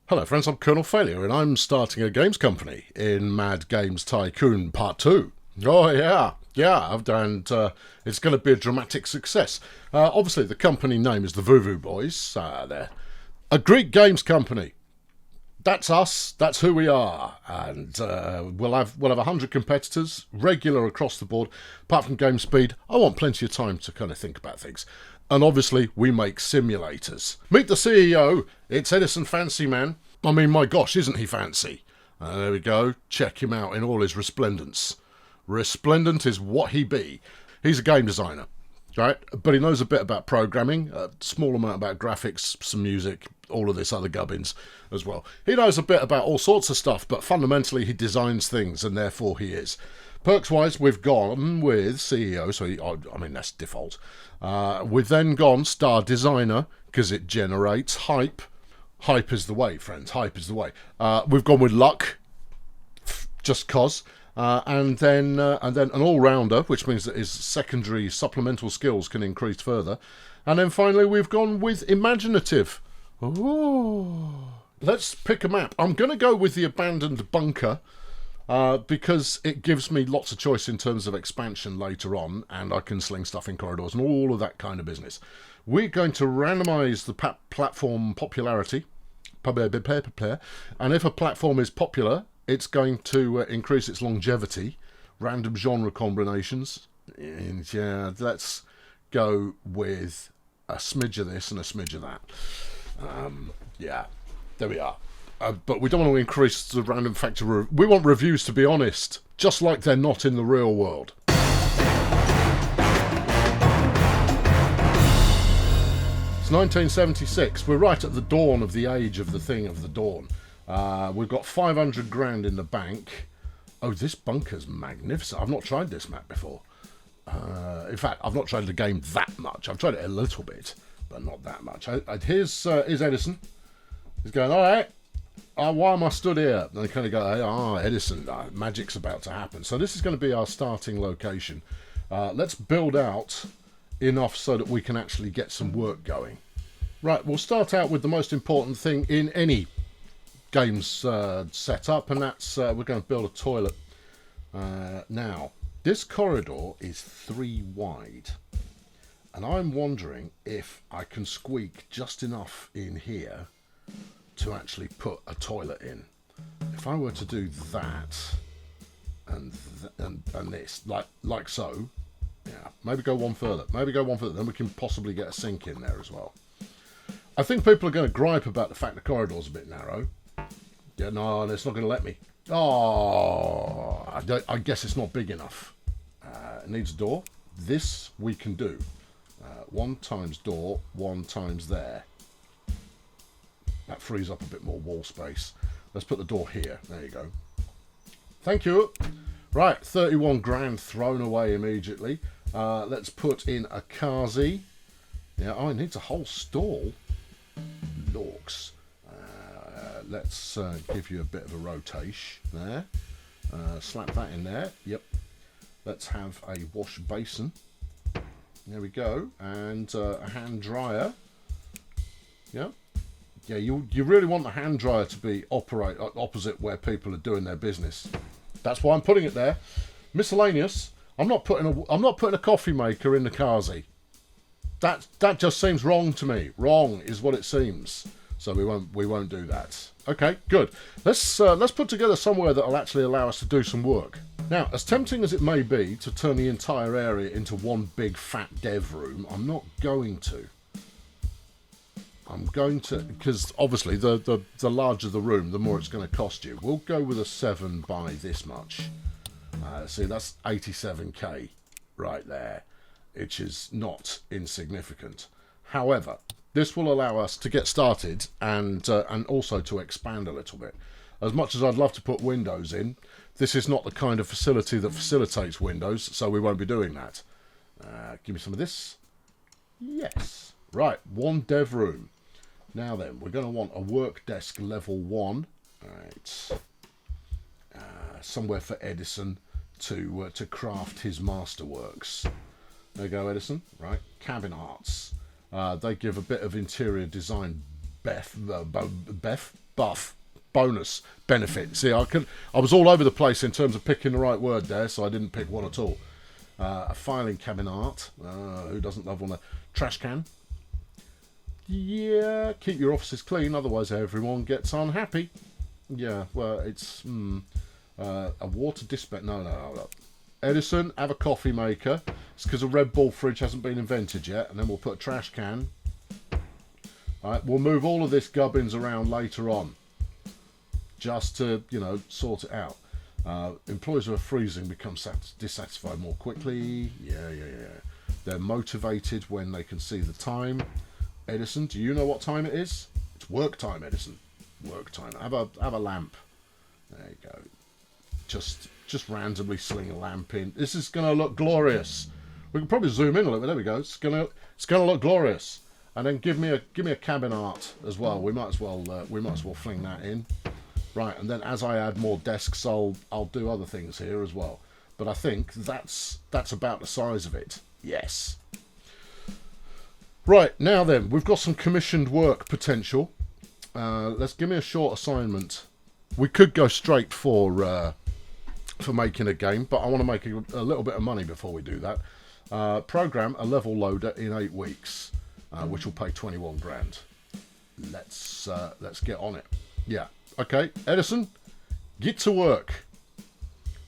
Hello friends, I'm Colonel Failure and I'm starting a games company in Mad Games Tycoon Part 2. Oh yeah, and it's going to be a dramatic success. Obviously the company name is the Vuvu Boys. They're a Greek games company. That's us, that's who we are, and we'll have 100 competitors, regular across the board. Apart from game speed, I want plenty of time to kind of think about things. And obviously, we make simulators. Meet the CEO. It's Edison Fancyman. I mean, my gosh, isn't he fancy? There we go. Check him out in all his resplendence. Resplendent is what he be. He's a game designer, right? But he knows a bit about programming, a small amount about graphics, some music, all of this other gubbins as well. He knows a bit about all sorts of stuff, but fundamentally he designs things, and therefore he is. Perks-wise, we've gone with CEO, I mean, that's default. We've then gone star designer, because it generates hype. Hype is the way, friends. Hype is the way. We've gone with luck, just cause. And then an all-rounder, which means that his secondary supplemental skills can increase further. And then finally, we've gone with imaginative. Ooh. Let's pick a map. I'm going to go with the abandoned bunker. Because it gives me lots of choice in terms of expansion later on, and I can sling stuff in corridors and all of that kind of business. We're going to randomise the platform popularity, and if a platform is popular, it's going to increase its longevity, random genre combinations, and yeah, let's go with a smidge of this and a smidge of that. Yeah, there we are. But we don't want to increase the random factor. We want reviews to be honest, just like they're not in the real world. It's 1976. We're right at the dawn of the age of the thing of the dawn. We've got 500 grand in the bank. Oh, this bunker's magnificent. I've not tried this map before. In fact, I've not tried the game that much. I've tried it a little bit, but not that much. Here's Edison. He's going, all right. Why am I stood here? And they kind of go, Edison, magic's about to happen. So this is going to be our starting location. Let's build out enough so that we can actually get some work going. Right, we'll start out with the most important thing in any games setup, and that's we're going to build a toilet. Now, this corridor is 3 wide, and I'm wondering if I can squeak just enough in here to actually put a toilet in. If I were to do that and this, like so, yeah, maybe go one further, then we can possibly get a sink in there as well. I think people are going to gripe about the fact the corridor's a bit narrow. Yeah, no, it's not going to let me. Oh, I guess it's not big enough. It needs a door. This we can do. 1 times door, 1 times there. That frees up a bit more wall space. Let's put the door here. There you go. Thank you. Right, 31 grand thrown away immediately. Let's put in a Kazi. Yeah, it needs a whole stall. Lorks. Let's give you a bit of a rotation there. Slap that in there. Yep. Let's have a wash basin. There we go. And a hand dryer. Yep. Yeah, you really want the hand dryer to be opposite where people are doing their business. That's why I'm putting it there. Miscellaneous. I'm not putting a coffee maker in the Kazi. That just seems wrong to me. Wrong is what it seems. So we won't do that. Okay, good. Let's put together somewhere that'll actually allow us to do some work. Now, as tempting as it may be to turn the entire area into one big fat dev room, I'm not going to. I'm going to, because obviously the larger the room, the more it's going to cost you. We'll go with a 7 by this much. See, that's 87k right there, which is not insignificant. However, this will allow us to get started and also to expand a little bit. As much as I'd love to put windows in, this is not the kind of facility that facilitates windows, so we won't be doing that. Give me some of this. Yes. Right, 1 dev room. Now then, we're going to want a work desk level 1. Right. Somewhere for Edison to craft his masterworks. There you go, Edison. Right. Cabin arts. They give a bit of interior design buff bonus benefit. See, I was all over the place in terms of picking the right word there, so I didn't pick one at all. A filing cabinet. Who doesn't love one? A trash can. Yeah, keep your offices clean, otherwise everyone gets unhappy. Yeah, well, it's a water dispenser. No. Edison, have a coffee maker. It's because a Red Bull fridge hasn't been invented yet, and then we'll put a trash can. All right, we'll move all of this gubbins around later on, just to, you know, sort it out. Employees who are freezing become dissatisfied more quickly. Yeah. They're motivated when they can see the time. Edison, do you know what time it is? It's work time, Edison. Work time. Have a lamp. There you go. Just randomly sling a lamp in. This is going to look glorious. We can probably zoom in a little bit. There we go. It's gonna look glorious. And then give me a cabinet as well. We might as well fling that in. Right, and then as I add more desks, I'll do other things here as well. But I think that's about the size of it. Yes. Right, now then, we've got some commissioned work potential. Let's give me a short assignment. We could go straight for making a game, but I want to make a little bit of money before we do that. Program a level loader in 8 weeks, which will pay 21 grand. Let's get on it. Yeah. Okay, Edison, get to work.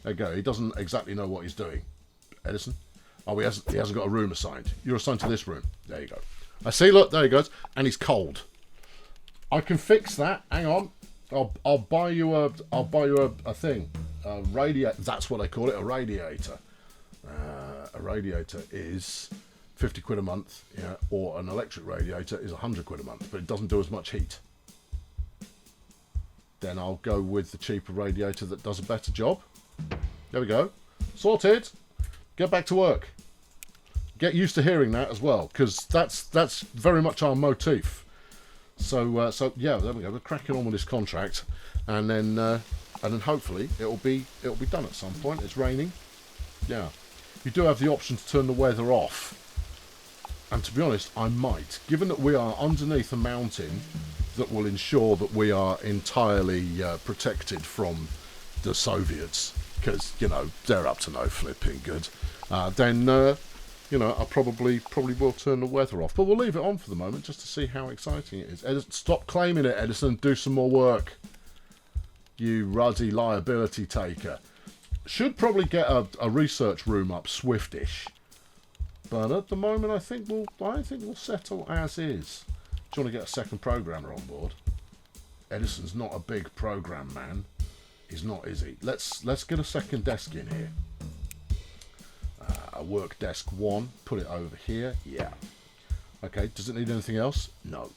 There you go. He doesn't exactly know what he's doing. Edison. Oh, he hasn't got a room assigned. You're assigned to this room. There you go. I see. Look, there he goes, and he's cold. I can fix that. Hang on. I'll buy you a thing. A radiator. That's what they call it. A radiator. A radiator is 50 quid a month. Yeah. Or an electric radiator is 100 quid a month, but it doesn't do as much heat. Then I'll go with the cheaper radiator that does a better job. There we go. Sorted. Get back to work. Get used to hearing that as well, because that's very much our motif. So yeah, there we go. We're cracking on with this contract, and then hopefully it'll be done at some point. It's raining. Yeah, you do have the option to turn the weather off, and to be honest, I might, given that we are underneath a mountain that will ensure that we are entirely protected from the Soviets, because, you know, they're up to no flipping good. Then you know, I probably will turn the weather off, but we'll leave it on for the moment just to see how exciting it is. Edison, stop claiming it, Edison. Do some more work. You ruddy liability taker. Should probably get a research room up swiftish, but at the moment I think we'll settle as is. Do you want to get a second programmer on board? Edison's not a big program man. He's not, is he? Let's get a second desk in here. A work desk 1. Put it over here. Yeah. Okay. Does it need anything else? No.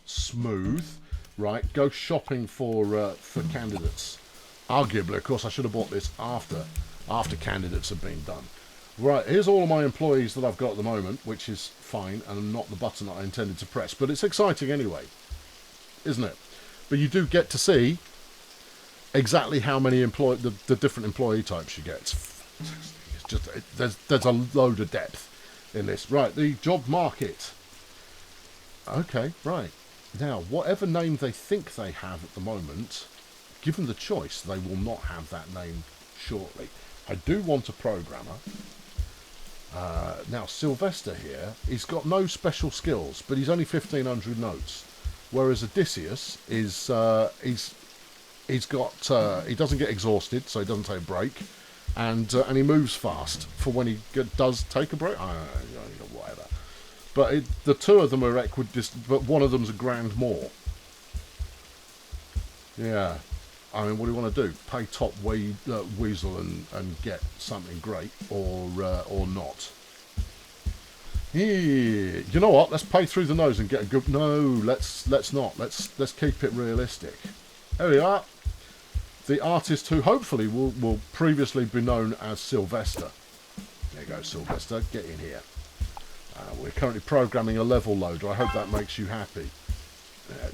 Smooth. Right. Go shopping for candidates. Arguably, of course, I should have bought this after candidates have been done. Right. Here's all of my employees that I've got at the moment, which is fine, and not the button that I intended to press, but it's exciting anyway, isn't it? But you do get to see exactly how many the different employee types you get. It's just there's a load of depth in this. Right, the job market. Okay, right. Now, whatever name they think they have at the moment, given the choice, they will not have that name shortly. I do want a programmer. Now, Sylvester here, he's got no special skills, but he's only 1,500 notes. Whereas Odysseus is, he doesn't get exhausted, so he doesn't take a break, and he moves fast for when he does take a break. Whatever. But the two of them are equidistant, but one of them's a grand more. Yeah. I mean, what do you want to do? Pay top weasel and get something great, or not? Yeah. You know what? Let's pay through the nose and get a good. No, let's not. Let's keep it realistic. There we are. The artist who hopefully will previously be known as Sylvester. There you go, Sylvester. Get in here. We're currently programming a level loader. I hope that makes you happy.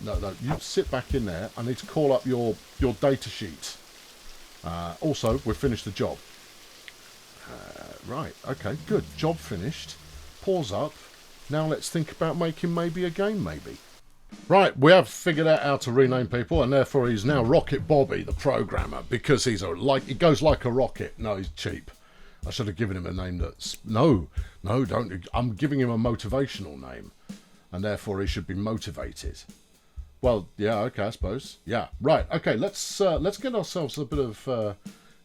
No, you sit back in there. I need to call up your data sheet. Also, we've finished the job. Right, okay, good. Job finished. Pause up. Now let's think about making maybe a game, maybe. Right, we have figured out how to rename people, and therefore he's now Rocket Bobby, the programmer, because he's he goes like a rocket. No, he's cheap. I should have given him a name that's... No, don't. I'm giving him a motivational name, and therefore he should be motivated. Well, yeah, okay, I suppose. Yeah, right, okay, let's get ourselves a bit of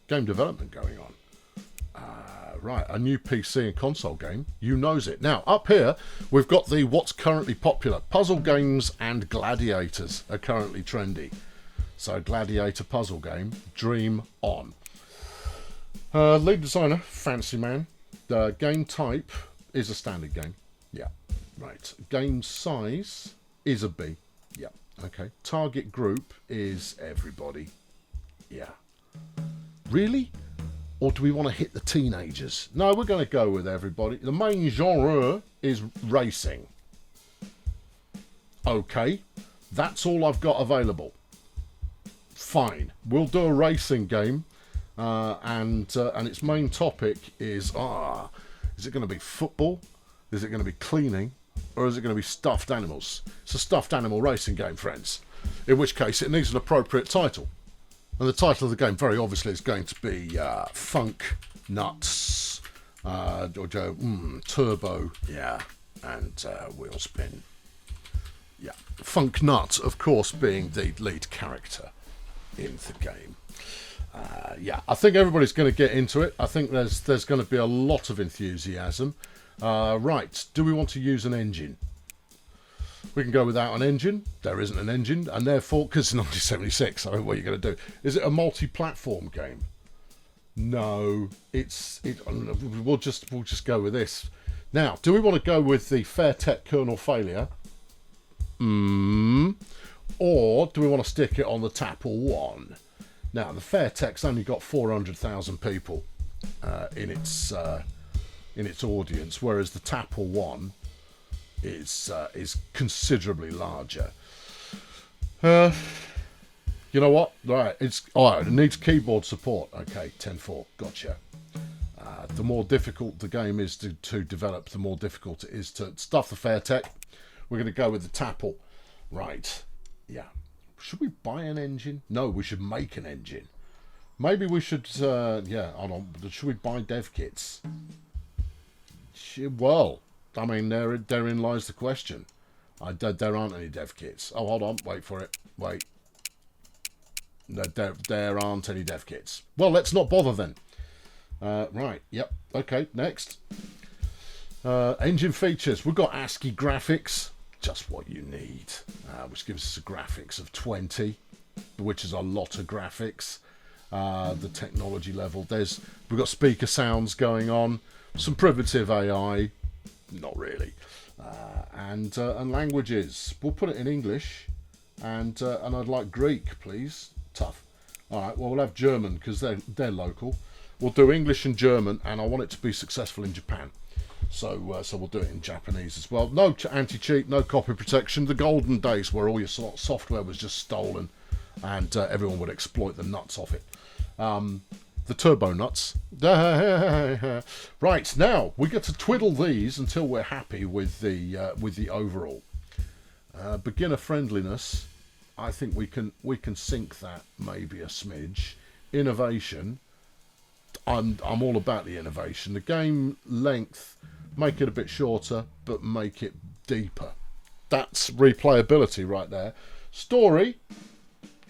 game development going on. Right, a new PC and console game. You knows it. Now, up here, we've got the what's currently popular. Puzzle games and gladiators are currently trendy. So, gladiator puzzle game, dream on. Lead designer, fancy man. Game type is a standard game. Yeah, right. Game size is a B. Yeah, okay. Target group is everybody. Yeah. Really? Or do we want to hit the teenagers? No, we're going to go with everybody. The main genre is racing. Okay, that's all I've got available. Fine, we'll do a racing game, and its main topic is it going to be football? Is it going to be cleaning? Or is it going to be stuffed animals? It's a stuffed animal racing game, friends. In which case, it needs an appropriate title. And the title of the game, very obviously, is going to be Funk Nuts, Turbo, yeah, and Wheel Spin. Yeah, Funk Nuts, of course, being the lead character in the game. Yeah, I think everybody's going to get into it. I think there's going to be a lot of enthusiasm. Right, do we want to use an engine? We can go without an engine. There isn't an engine, and therefore, because it's 1976, I don't know what you're going to do. Is it a multi-platform game? No, we'll just go with this. Now, do we want to go with the Fairtech kernel failure? Or do we want to stick it on the Tapple 1? Now, the Fairtech's only got 400,000 people in its audience, whereas the Tapple 1 is considerably larger. You know what? Right, it needs keyboard support. Okay, 10.4, gotcha. The more difficult the game is to develop, the more difficult it is to stuff the Fairtech. We're going to go with the Tapple. Right, yeah. Should we buy an engine? No, we should make an engine. Maybe we should, hold on. Should we buy dev kits? Well, I mean, therein lies the question. There aren't any dev kits. Oh, hold on. Wait for it. Wait. There aren't any dev kits. Well, let's not bother then. Right. Yep. Okay. Next. Engine features. We've got ASCII graphics. Just what you need. Which gives us a graphics of 20, which is a lot of graphics. The technology level. We've got speaker sounds going on. Some primitive AI. Not really. And languages. We'll put it in English. And I'd like Greek, please. Tough. All right. Well, we'll have German because they're local. We'll do English and German, and I want it to be successful in Japan. So we'll do it in Japanese as well. No anti-cheat, no copy protection. The golden days where all your software was just stolen, and everyone would exploit the nuts of it. The turbo nuts. Right, now we get to twiddle these until we're happy with the overall. Beginner friendliness, I think we can sync that maybe a smidge. Innovation, I'm all about the innovation. The game length, make it a bit shorter, but make it deeper. That's replayability right there. Story,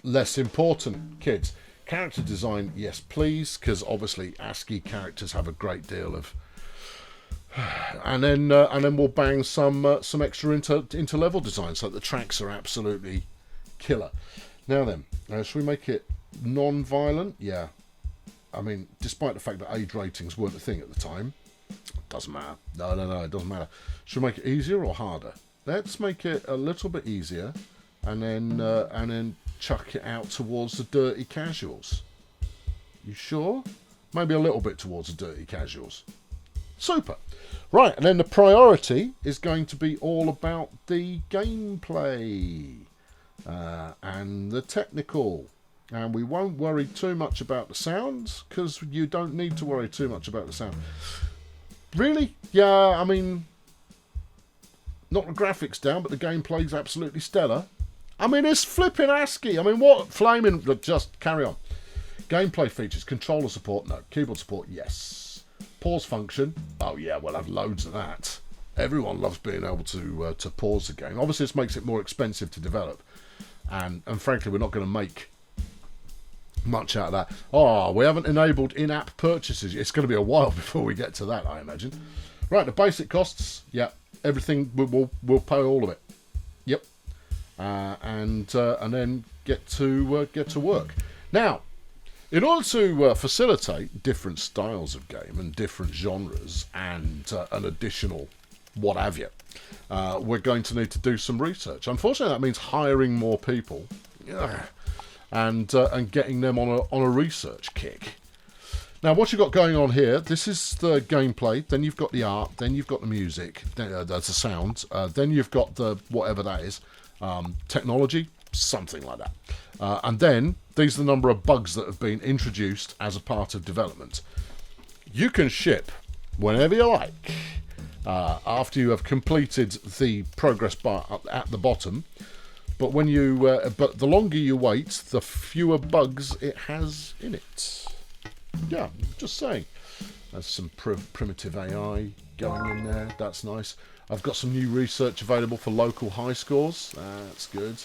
less important, kids. Character design, yes please, because obviously ASCII characters have a great deal of. And then we'll bang some extra into level design, so that the tracks are absolutely killer. Now then, should we make it non-violent? Yeah. I mean, despite the fact that age ratings weren't a thing at the time, doesn't matter. No, it doesn't matter. Should we make it easier or harder? Let's make it a little bit easier, and then chuck it out towards the dirty casuals. You sure? Maybe a little bit towards the dirty casuals. Super. Right, and then the priority is going to be all about the gameplay and the technical. And we won't worry too much about the sounds, because you don't need to worry too much about the sound. Really? Yeah, I mean, Not the graphics down, but the gameplay's absolutely stellar. I mean, it's flipping ASCII. I mean, what flaming... Just carry on. Gameplay features. Controller support? No. Keyboard support? Yes. Pause function? Oh, yeah, we'll have loads of that. Everyone loves being able to pause the game. Obviously, this makes it more expensive to develop. And frankly, we're not going to make much out of that. Oh, we haven't enabled in-app purchases. It's going to be a while before we get to that, I imagine. Right, the basic costs. Yeah, everything, we'll pay all of it. Yep. And then get to work. Now, in order to facilitate different styles of game and different genres and an additional what have you, we're going to need to do some research. Unfortunately, that means hiring more people and getting them on a research kick. Now, what you've got going on here, this is the gameplay, then you've got the art, then you've got the music, that's the sound, then you've got the whatever that is, technology, something like that. And then these are the number of bugs that have been introduced as a part of development. You can ship whenever you like after you have completed the progress bar at the bottom. But when you, but the longer you wait, the fewer bugs it has in it. Yeah, just saying. There's some primitive AI going in there. That's nice. I've got some new research available for local high scores. That's good.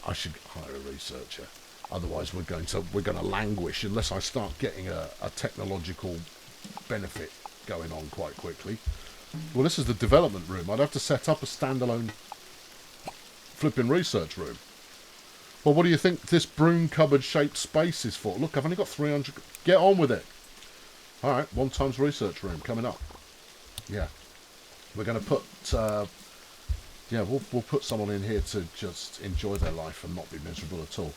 I should hire a researcher. Otherwise, we're going to languish unless I start getting a technological benefit going on quite quickly. Well, this is the development room. I'd have to set up a standalone flipping research room. Well, what do you think this broom cupboard shaped space is for? Look, I've only got 300. Get on with it. All right, 1 times research room coming up. Yeah, we're going to put. We'll put someone in here to just enjoy their life and not be miserable at all.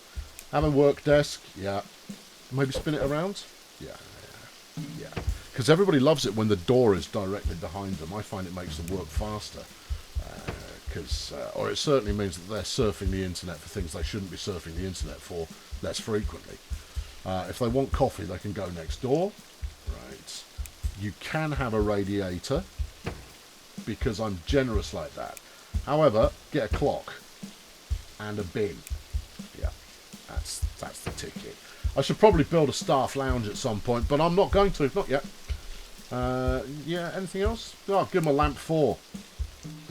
Have a work desk. Yeah. Maybe spin it around. Yeah. Because everybody loves it when the door is directly behind them. I find it makes them work faster. Or it certainly means that they're surfing the internet for things they shouldn't be surfing the internet for less frequently. If they want coffee, they can go next door. Right. You can have a radiator because I'm generous like that. However, get a clock and a bin. Yeah, that's the ticket. I should probably build a staff lounge at some point, but I'm not going to. Not yet. Anything else? Oh, I'll give him a lamp 4.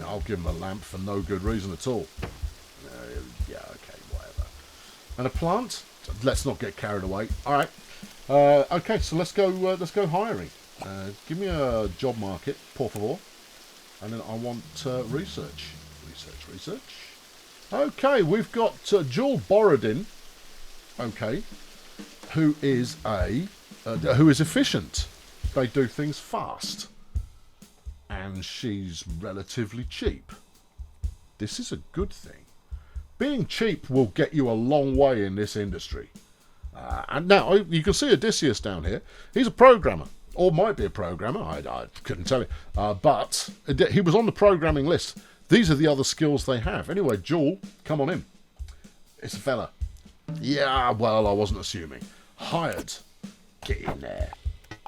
I'll give him a lamp for no good reason at all. Okay, whatever. And a plant? Let's not get carried away. All right. Okay, so let's go hiring. Give me a job market, por favor. And then I want research. Okay, we've got Jewel Borodin. Okay, who is efficient. They do things fast. And she's relatively cheap. This is a good thing. Being cheap will get you a long way in this industry. And now, you can see Odysseus down here. He's a programmer. Or might be a programmer. I couldn't tell you. But he was on the programming list. These are the other skills they have. Anyway, Jewel, come on in. It's a fella. Yeah, well, I wasn't assuming. Hired. Get in there.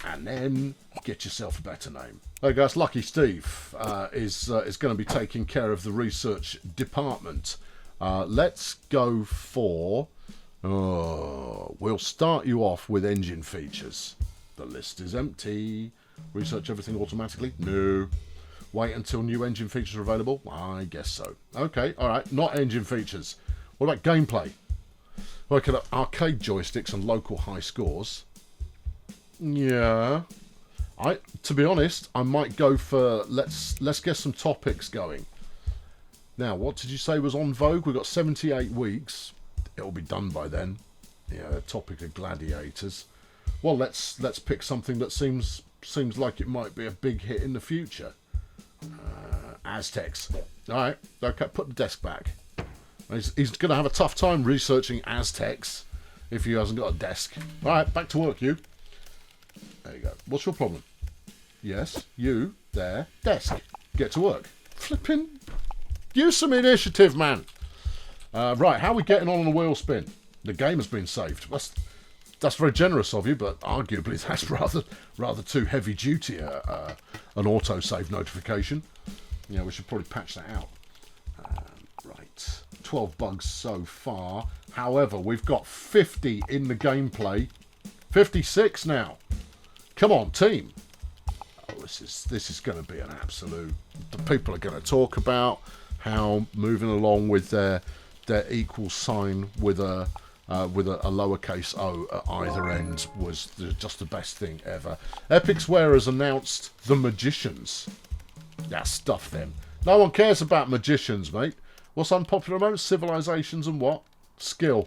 And then get yourself a better name. Hey guys, Lucky Steve is going to be taking care of the research department. Let's go for... we'll start you off with engine features. The list is empty. Research everything automatically? No. Wait until new engine features are available? I guess so. Okay, alright, not engine features. What about gameplay? Working up arcade joysticks and local high scores. Yeah. To be honest, I might go for let's get some topics going. Now, what did you say was on vogue? We've got 78 weeks. It'll be done by then. Yeah, the topic of gladiators. Well, let's pick something that seems like it might be a big hit in the future. Aztecs. All right, okay, put the desk back. He's going to have a tough time researching Aztecs if he hasn't got a desk. All right, back to work, you. There you go. What's your problem? Yes, you, there, desk. Get to work. Flipping. Use some initiative, man. Right, how are we getting on the wheel spin? The game has been saved. That's very generous of you, but arguably that's rather too heavy duty an autosave notification. Yeah, we should probably patch that out. Right. 12 bugs so far. However, we've got 50 in the gameplay. 56 now. Come on, team. Oh, this is going to be an absolute... The people are going to talk about how moving along with their equal sign with a lowercase o at either end was just the best thing ever. Epic Square has announced the Magicians. Yeah, stuff them. No one cares about magicians, mate. What's unpopular most? Civilizations and what? Skill.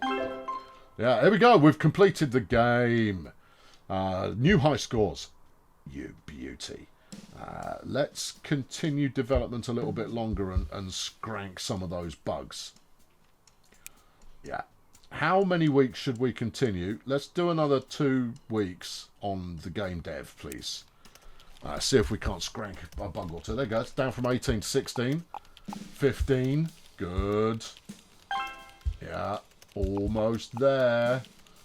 Yeah, here we go. We've completed the game. New high scores. You beauty. Let's continue development a little bit longer and scrank some of those bugs. Yeah. How many weeks should we continue? Let's do another 2 weeks on the game dev, please. See if we can't scrank a bug or two. There you go. It's down from 18 to 16. 15. Good. Yeah. Almost there.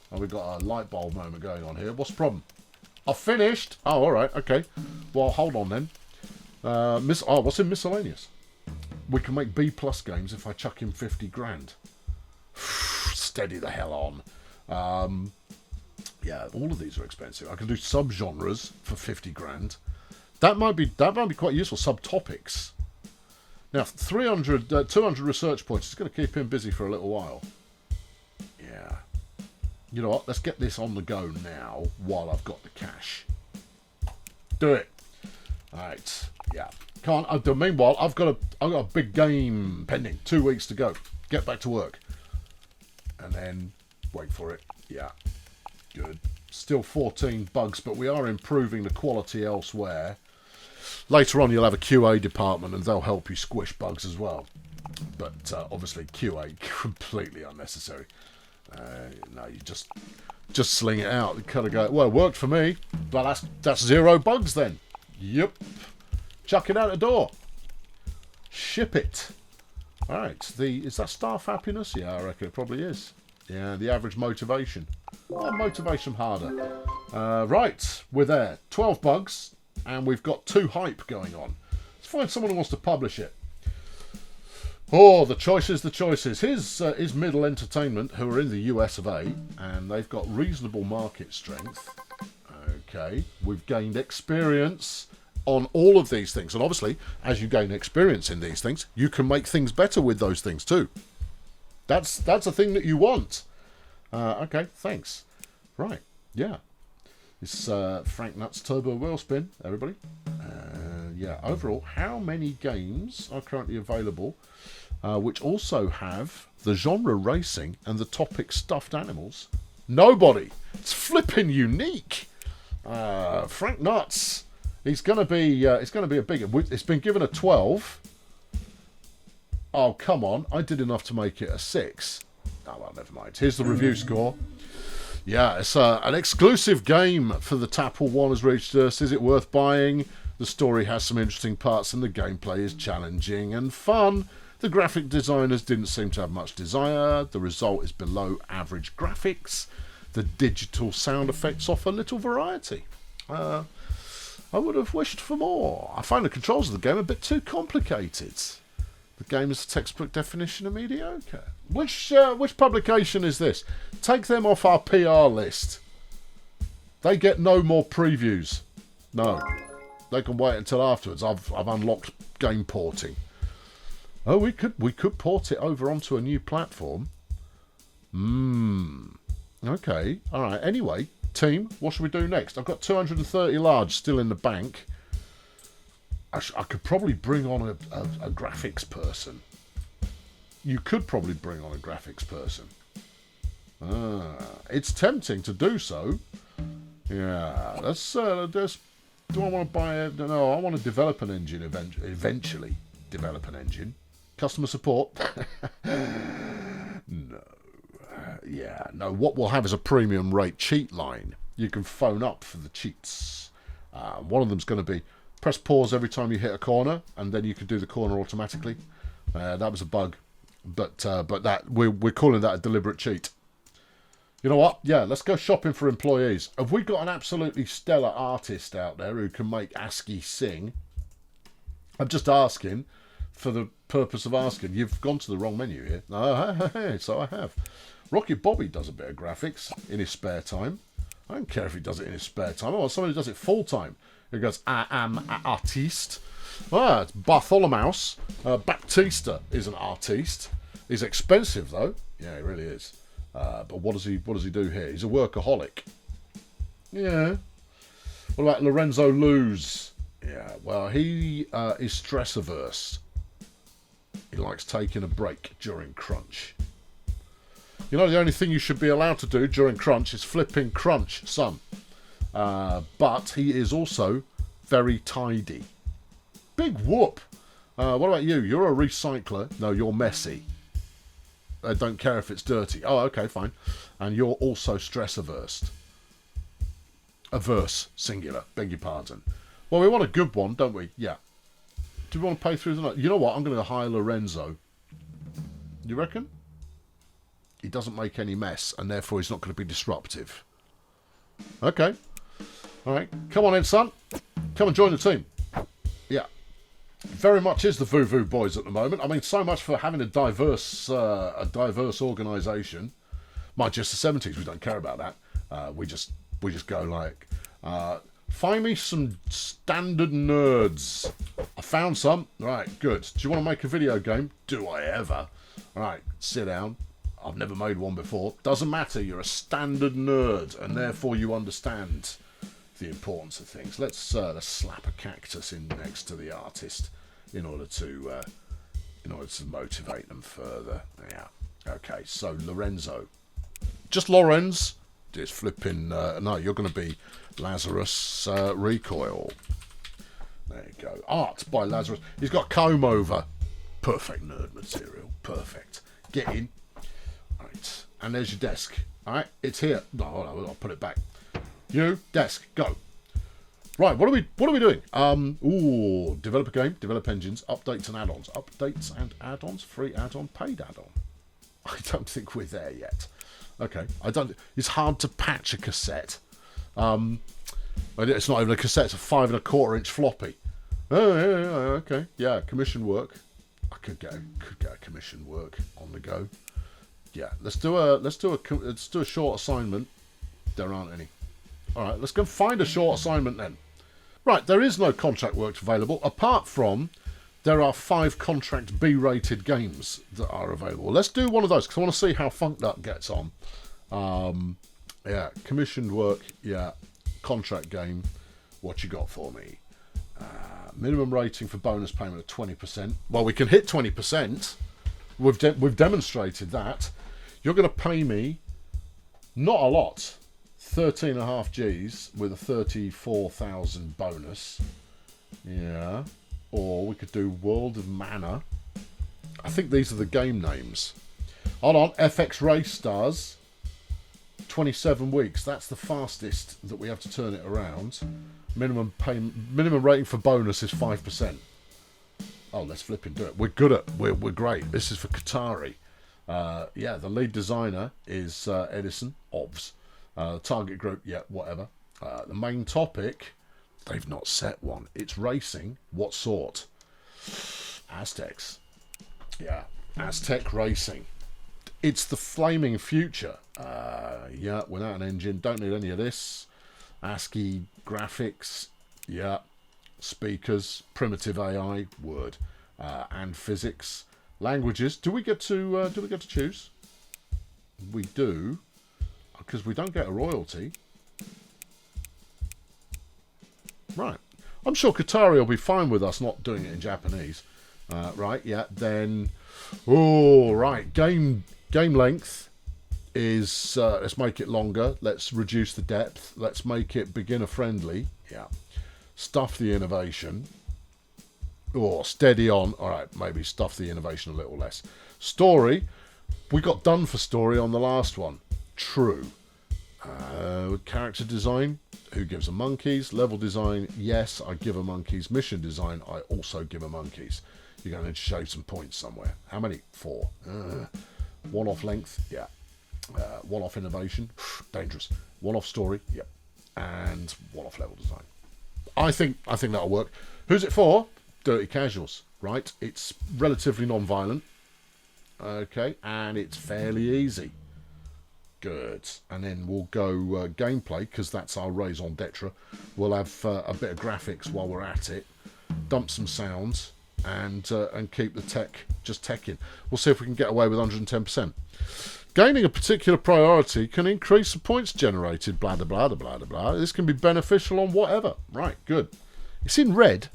And we've got a light bulb moment going on here. What's the problem? I finished. Oh, all right. Okay. Well, hold on then. What's in miscellaneous? We can make B+ games if I chuck in 50 grand. Steady the hell on. Yeah, all of these are expensive. I can do subgenres for 50 grand. That might be quite useful. Subtopics. Now, 200 research points is going to keep him busy for a little while. Yeah. You know what? Let's get this on the go now while I've got the cash. Do it. All right. Yeah. Meanwhile, I've got a big game pending. 2 weeks to go. Get back to work. And then wait for it. Yeah. Good. Still 14 bugs, but we are improving the quality elsewhere. Later on, you'll have a QA department, and they'll help you squish bugs as well. But obviously, QA completely unnecessary. No, you just sling it out. You kind of go, well, it worked for me, but that's 0 bugs then. Yep. Chuck it out the door. Ship it. All right. Is that staff happiness? Yeah, I reckon it probably is. Yeah, the average motivation. Oh, motivation harder. Right, we're there. 12 bugs, and we've got 2 hype going on. Let's find someone who wants to publish it. Oh, the choices. Here's Middle Entertainment, who are in the US of A, and they've got reasonable market strength. Okay, we've gained experience on all of these things, and obviously, as you gain experience in these things, you can make things better with those things too. That's a thing that you want. Okay, thanks. Right, yeah. It's Frank Nuts Turbo Wheelspin, everybody. Yeah, overall, how many games are currently available which also have the genre racing and the topic stuffed animals? Nobody. It's flipping unique. Frank Nuts. He's gonna be a big. It's been given a 12. Oh, come on. I did enough to make it a 6. Oh, well, never mind. Here's the review score. Yeah, it's an exclusive game for the Tapple One has reached us. Is it worth buying? The story has some interesting parts and the gameplay is challenging and fun. The graphic designers didn't seem to have much desire. The result is below average graphics. The digital sound effects offer little variety. I would have wished for more. I find the controls of the game a bit too complicated. The game is a textbook definition of mediocre. Which publication is this? Take them off our PR list. They get no more previews. No. They can wait until afterwards. I've unlocked game porting. Oh, we could port it over onto a new platform. Okay. All right. Anyway, team, what should we do next? I've got 230 large still in the bank. I could probably bring on a graphics person. You could probably bring on a graphics person. It's tempting to do so. Yeah, let's. Do I want to buy? No, I want to develop an engine eventually. Develop an engine. Customer support. No. Yeah, no. What we'll have is a premium rate cheat line. You can phone up for the cheats. One of them's going to be press pause every time you hit a corner, and then you can do the corner automatically. That was a bug, but that we're calling that a deliberate cheat. You know what? Yeah, let's go shopping for employees. Have we got an absolutely stellar artist out there who can make ASCII sing? I'm just asking for the purpose of asking. You've gone to the wrong menu here. No, so I have. Rocket Bobby does a bit of graphics in his spare time. I don't care if he does it in his spare time. Or somebody who does it full time. He goes, I am an artiste. Ah, it's Bartholomeus. Baptista is an artiste. He's expensive though. Yeah, he really is. But what does he do here? He's a workaholic. Yeah. What about Lorenzo Luz? Yeah, well, he is stress averse. He likes taking a break during crunch. You know, the only thing you should be allowed to do during crunch is flipping crunch, son. But he is also very tidy. Big whoop. What about you? You're a recycler. No, you're messy. I don't care if it's dirty. Oh, okay, fine. And you're also stress averse. Averse, singular. Beg your pardon. Well, we want a good one, don't we? Yeah. Do we want to pay through the night? You know what? I'm going to hire Lorenzo. You reckon? He doesn't make any mess, and therefore he's not going to be disruptive. Okay. All right. Come on in, son. Come and join the team. Yeah. Very much is the Voo Boys at the moment. I mean, so much for having a diverse organisation. Mind just the 70s. We don't care about that. We just go like, find me some standard nerds. I found some. Right, good. Do you want to make a video game? Do I ever? All right, sit down. I've never made one before. Doesn't matter. You're a standard nerd, and therefore you understand the importance of things. Let's slap a cactus in next to the artist in order to motivate them further. Yeah. Okay. So Lorenzo, just Lorenz. Just flipping. No, you're going to be Lazarus Recoil. There you go. Art by Lazarus. He's got comb over. Perfect nerd material. Perfect. Get in. Right. And there's your desk. All right. It's here. No, hold on, I'll put it back. You desk. Go. Right. What are we doing? Develop a game. Develop engines. Updates and add-ons. Updates and add-ons. Free add-on. Paid add-on. I don't think we're there yet. Okay. It's hard to patch a cassette. It's not even a cassette. It's a 5 1/4 inch floppy. Oh, yeah, okay. Yeah, commission work. I could get a commission work on the go. Yeah, let's do a short assignment. There aren't any. All right, let's go find a short assignment then. Right, there is no contract work available apart from there are 5 contract B-rated games that are available. Let's do one of those because I want to see how Funk Duck gets on. Yeah, commissioned work. Yeah, contract game. What you got for me? Minimum rating for bonus payment of 20%. Well, we can hit 20%. We've demonstrated that. You're going to pay me not a lot, 13.5 G's with a 34,000 bonus. Yeah. Or we could do World of Mana. I think these are the game names. Hold on, FX Race Stars. 27 weeks. That's the fastest that we have to turn it around. Minimum rating for bonus is 5%. Oh, let's flip and do it. We're good at. We're great. This is for Qatari. Yeah, the lead designer is Edison Ovs. Target group, yeah, whatever. The main topic, they've not set one. It's racing. What sort? Aztecs. Yeah, Aztec racing. It's the flaming future. Yeah, without an engine, don't need any of this. ASCII graphics. Yeah. Speakers, primitive AI, word, and physics. Languages. Do we get to choose? We do, because we don't get a royalty. Right. I'm sure Qatari will be fine with us not doing it in Japanese. Right. Yeah. Then. Oh, right. Game length is. Let's make it longer. Let's reduce the depth. Let's make it beginner friendly. Yeah. Stuff the innovation. Or steady on. All right, maybe stuff the innovation a little less. Story. We got done for story on the last one. True. Character design. Who gives a monkeys? Level design. Yes, I give a monkeys. Mission design. I also give a monkeys. You're going to shave some points somewhere. How many? 4. One-off length. Yeah. One-off innovation. Dangerous. One-off story. Yep. And one-off level design. I think that'll work. Who's it for? Dirty Casuals, right? It's relatively non-violent, okay, and it's fairly easy. Good. And then we'll go gameplay, because that's our raison d'etre. We'll have a bit of graphics while we're at it, dump some sounds, and keep the tech just teching. We'll see if we can get away with 110%. Gaining a particular priority can increase the points generated, blah, blah, blah, blah, blah, blah. This can be beneficial on whatever. Right, good. It's in red.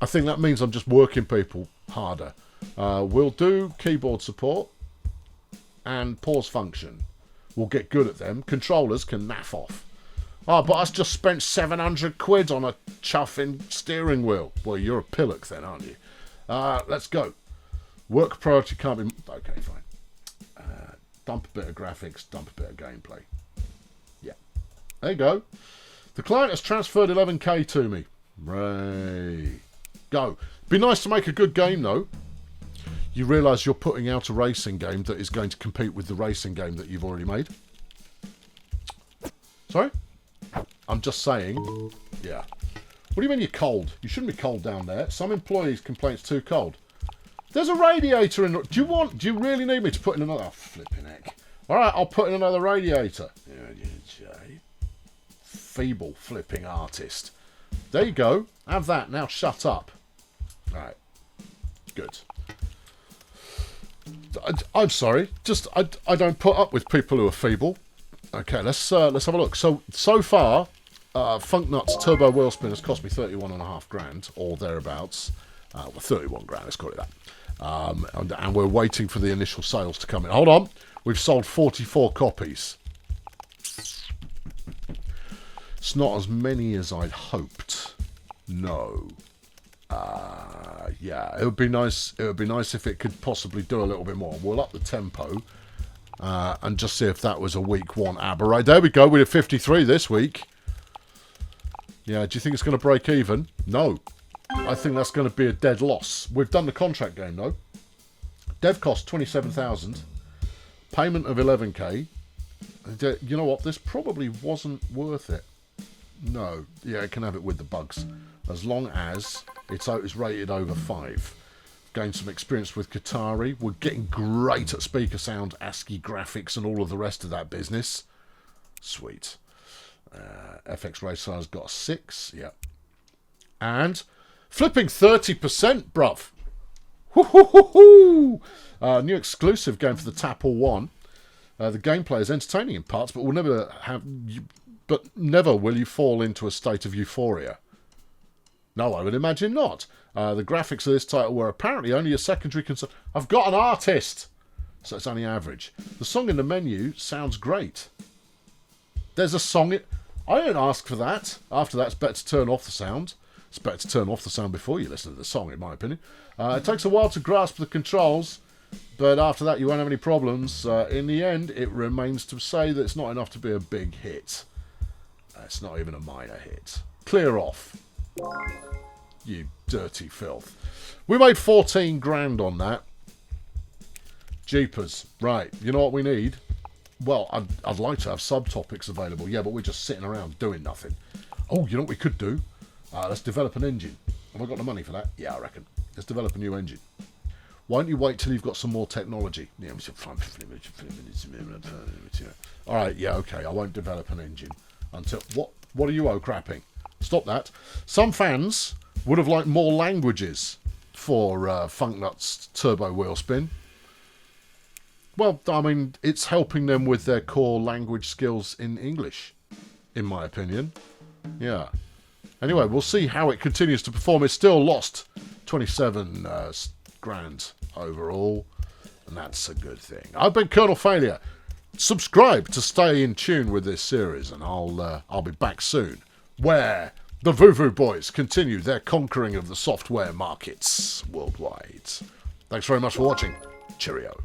I think that means I'm just working people harder. We'll do keyboard support and pause function. We'll get good at them. Controllers can naff off. Oh, but I just spent 700 quid on a chuffing steering wheel. Well, you're a pillock then, aren't you? Let's go. Work priority can't be... Okay, fine. Dump a bit of graphics, dump a bit of gameplay. Yeah. There you go. The client has transferred 11k to me. Right. Go. Be nice to make a good game, though. You realise you're putting out a racing game that is going to compete with the racing game that you've already made? Sorry? I'm just saying. Yeah. What do you mean you're cold? You shouldn't be cold down there. Some employees complain it's too cold. There's a radiator in... Do you really need me to put in another... Oh, flipping heck. Alright, I'll put in another radiator. Feeble flipping artist. There you go. Have that. Now shut up. Alright. Good. I'm sorry. Just I don't put up with people who are feeble. Okay, let's have a look. So far, Funknuts Turbo Wheelspin has cost me 31.5 grand or thereabouts. Well, 31 grand. Let's call it that. And we're waiting for the initial sales to come in. Hold on. We've sold 44 copies. It's not as many as I'd hoped. No. Yeah, it would be nice. It would be nice if it could possibly do a little bit more. We'll up the tempo and just see if that was a week one aberration. There we go. We did 53 this week. Yeah, do you think it's going to break even? No. I think that's going to be a dead loss. We've done the contract game though. Dev cost 27,000. Payment of 11k. You know what? This probably wasn't worth it. No. Yeah, it can have it with the bugs. As long as it's rated over 5. Gained some experience with Qatari. We're getting great at speaker sound, ASCII graphics, and all of the rest of that business. Sweet. FX Racer's got a 6. Yep. And flipping 30%, bruv. Woo-hoo-hoo-hoo! New exclusive game for the Tapple 1. The gameplay is entertaining in parts, but never will you fall into a state of euphoria. No, I would imagine not. The graphics of this title were apparently only a secondary concern. I've got an artist! So it's only average. The song in the menu sounds great. There's a song... I don't ask for that. After that, it's better to turn off the sound. It's better to turn off the sound before you listen to the song, in my opinion. It takes a while to grasp the controls, but after that you won't have any problems. In the end, it remains to say that it's not enough to be a big hit. It's not even a minor hit. Clear off. You dirty filth. We made 14 grand on that. Jeepers. Right, you know what we need? Well, I'd like to have subtopics available. Yeah, but we're just sitting around doing nothing. Oh, you know what we could do? Let's develop an engine. Have I got the money for that? Yeah, I reckon. Let's develop a new engine. Why don't you wait till you've got some more technology? Alright, yeah, okay. I won't develop an engine until... What are you crapping? Stop that. Some fans would have liked more languages for Funknuts Turbo Wheelspin. Well, I mean, it's helping them with their core language skills in English, in my opinion. Yeah. Anyway, we'll see how it continues to perform. It's still lost 27 grand overall, and that's a good thing. I've been Colonel Failure. Subscribe to stay in tune with this series, and I'll be back soon, where the Vuvu Boys continue their conquering of the software markets worldwide. Thanks very much for watching. Cheerio.